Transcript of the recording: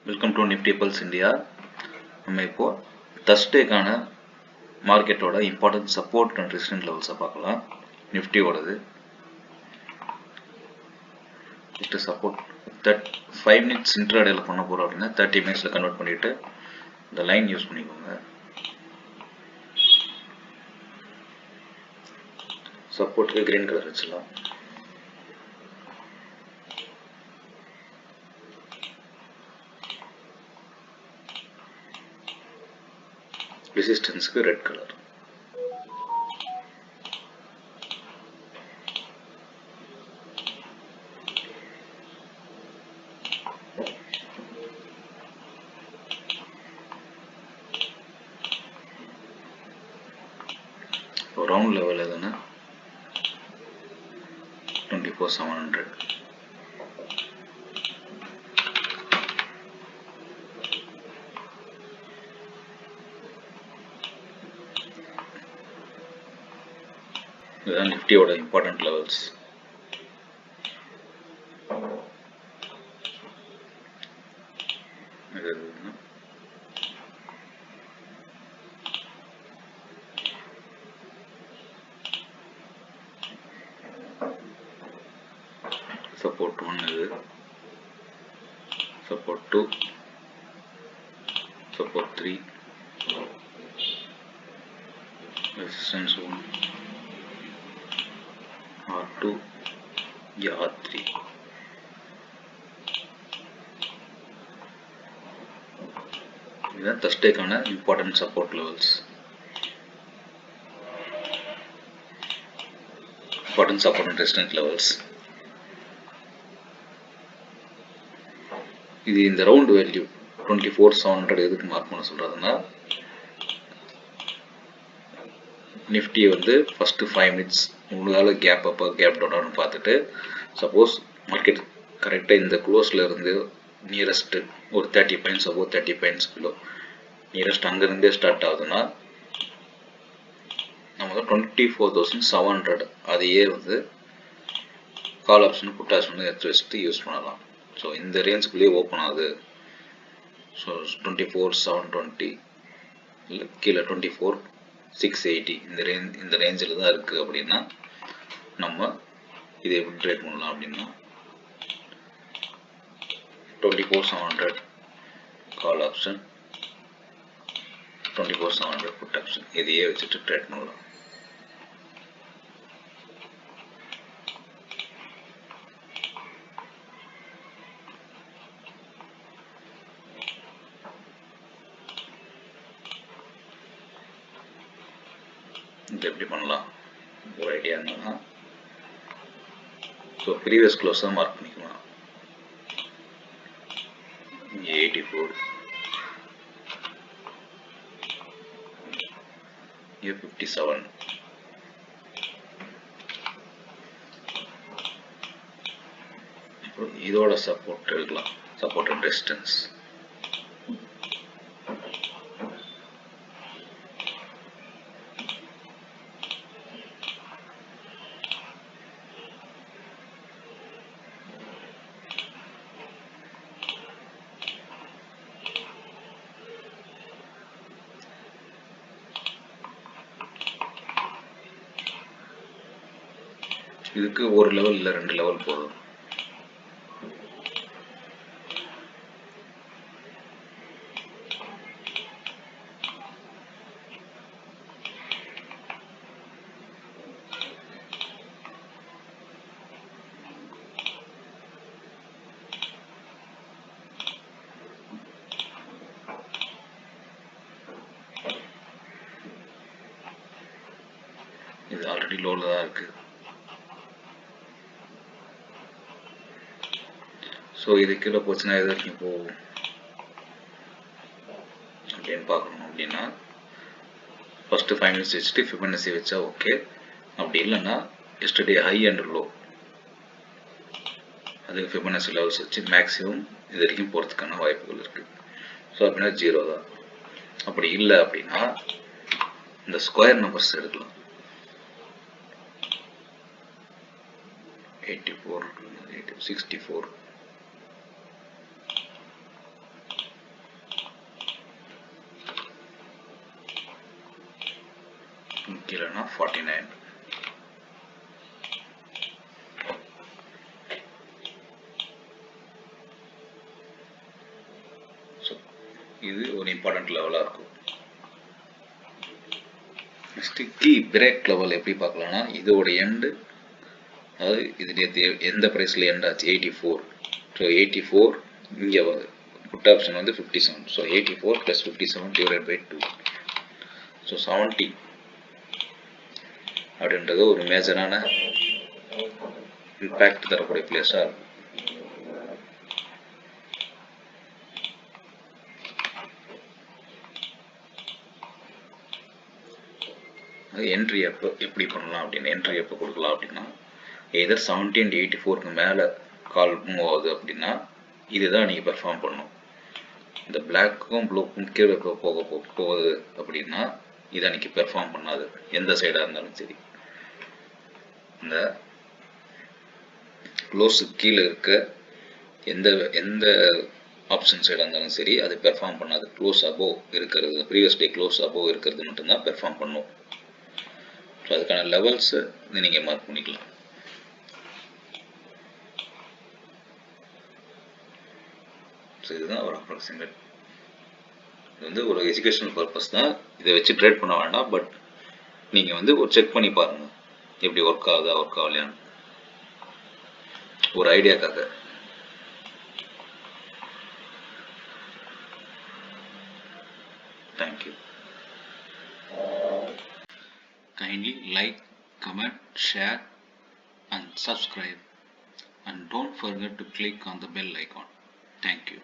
Welcome to Nifty pulse India. நம்ம இப்போ தர்ஸ்டேக்கான மார்க்கெட்டோட இம்பார்ட்டன்ட் சப்போர்ட் அண்ட் ரெசிஸ்டன்ஸ் லெவல்ஸை பார்க்கலாம். நிஃப்டியோடது சப்போர்ட் 5 மினிட்ஸ் இன்ட்ராடேல பண்ண போகிறோம் அப்படின்னா 30 மினிட்ஸில் கன்வெர்ட் பண்ணிவிட்டு இந்த லைன் யூஸ் பண்ணிக்கோங்க. சப்போர்ட்டுக்கு கிரீன் கலர் வச்சுக்கலாம். ரெசிஸ்டன்ஸ்க்கு ரெட் கலர். ரவுண்ட் லெவல் எதுனா 24,700. இதுதான் நிஃப்டியோட இம்பார்ட்டன்ட் லெவல்ஸ். Support 1 இது, support 2, support 3, resistance 1, R2, R3. இதுதான் தர்ஸ்டேக்கான important support levels. Important support and resistance levels. இது இந்த ரவுண்ட் வேல்யூ 24,700 எதுக்கு மார்க் பண்ண சொல்றதுன்னா, நிஃப்டி வந்து ஃபர்ஸ்ட் 5 மினிட்ஸ் முன்னால கேப் அப்போ கேப் டவுன் பார்த்துட்டு, சப்போஸ் மார்க்கெட் கரெக்டாக இந்த க்ளோஸில் இருந்து நியரஸ்ட் ஒரு 30 பாயிண்ட்ஸ் அபோவ் 30 பாயிண்ட்ஸ் கிலோ நியரஸ்ட் அங்கேருந்தே ஸ்டார்ட் ஆகுதுன்னா நம்ம வந்து 24,700 அதையே வந்து கால் ஆப்ஷன் புட் ஆப்ஷன் எடுத்து வச்சுட்டு யூஸ் பண்ணலாம். ஸோ இந்த ரேஞ்சுக்குள்ளேயே ஓப்பன் ஆகுது. ஸோ 24,720 இல்லை கீழே 24,680 இந்த ரேஞ்சில் தான் இருக்குது அப்படின்னா நம்ம இதை எப்படி ட்ரேட் பண்ணலாம் அப்படின்னா 24,700 கால் ஆப்ஷன் 24,700 புட் ஆப்ஷன் இதையே வச்சுட்டு ட்ரேட் பண்ணலாம். இது எப்படி பண்ணலாம் ஒரு ஐடியா என்னன்னா, ஸோ ப்ரீவியஸ் க்ளோஸ் தான் மார்க் பண்ணிக்கலாம். 84, 57, இதோட சப்போர்ட் எடுக்கலாம். சப்போர்ட் அண்ட் ரெசிஸ்டன்ஸ் இதுக்கு ஒரு லெவல் இல்லை 2 லெவல் போதும். இது ஆல்ரெடி லோல தான் இருக்கு. ஸோ இது கீழே போச்சுன்னா எது வரைக்கும் போகும் அப்படின்னு பார்க்கணும். அப்படின்னா ஃபர்ஸ்ட் 5 மினிட்ஸ் வச்சுட்டு ஃபிபனசி வச்சா ஓகே. அப்படி இல்லைன்னா எஸ்டர்டே ஹை அண்ட் லோ அதுக்கு ஃபிபனசி லெவல்ஸ் வச்சு மேக்ஸிமம் இது வரைக்கும் போகிறதுக்கான வாய்ப்புகள் இருக்குது. ஸோ அப்படின்னா 0 தான். அப்படி இல்லை அப்படின்னா இந்த ஸ்கொயர் நம்பர்ஸ் எடுக்கலாம். 84, 64, இல்லைன்னா 49. ஸோ இது ஒரு இம்பார்ட்டன்ட் லெவலாக இருக்கும். நெக்ஸ்ட் கீ பிரேக் லெவல் எப்படி பார்க்கலாம்னா, இதோட எண்டு, அதாவது இது எந்த ப்ரைஸில் எண்ட் ஆச்சு 84. ஸோ 84 இங்கே புட் ஆப்ஷன் வந்து 57. So 84 + 57 divided by 2. ஸோ 70 அப்படின்றது ஒரு மேஜரான இம்பேக்ட் தரக்கூடிய பிளேஸாக இருக்கும். என்ட்ரி எப்படி பண்ணலாம் அப்படின்னு, என்ட்ரி எப்போ கொடுக்கலாம் அப்படின்னா, எதர் 70 and 84க்கு மேலே கால் மூவ் ஆகுது அப்படின்னா இதுதான் நீங்கள் பெர்ஃபார்ம் பண்ணணும். இந்த பிளாக்கும் ப்ளூக்கும் கீழே போகுது அப்படின்னா இதை அன்றைக்கி பெர்ஃபார்ம் பண்ணாது, எந்த சைடாக இருந்தாலும் சரி. இந்த க்ளோஸுக்கு கீழே இருக்க எந்த ஆப்ஷன் சைடாக இருந்தாலும் சரி அது பெர்ஃபார்ம் பண்ணாது. க்ளோஸ் அபோவ் இருக்கிறது, ப்ரீவியஸ் டே க்ளோஸ் அபோவ் இருக்கிறது மட்டும்தான் பெர்ஃபார்ம் பண்ணும். ஸோ அதுக்கான லெவல்ஸை நீங்கள் மார்க் பண்ணிக்கலாம். ஸோ இதுதான் ஒரு அப்ராக்சிமேட். இது வந்து ஒரு எஜுகேஷனல் பர்பஸ் தான், இதை வச்சு ட்ரேட் பண்ண வேண்டாம். பட் நீங்கள் வந்து ஒரு செக் பண்ணி பாருங்கள் எப்படி ஒர்க் ஆகுதா ஒர்க் ஆகலையான்னு, ஒரு ஐடியாக்காக. Thank you. Kindly like, comment, share and subscribe, and don't forget to click on the bell icon. Thank you.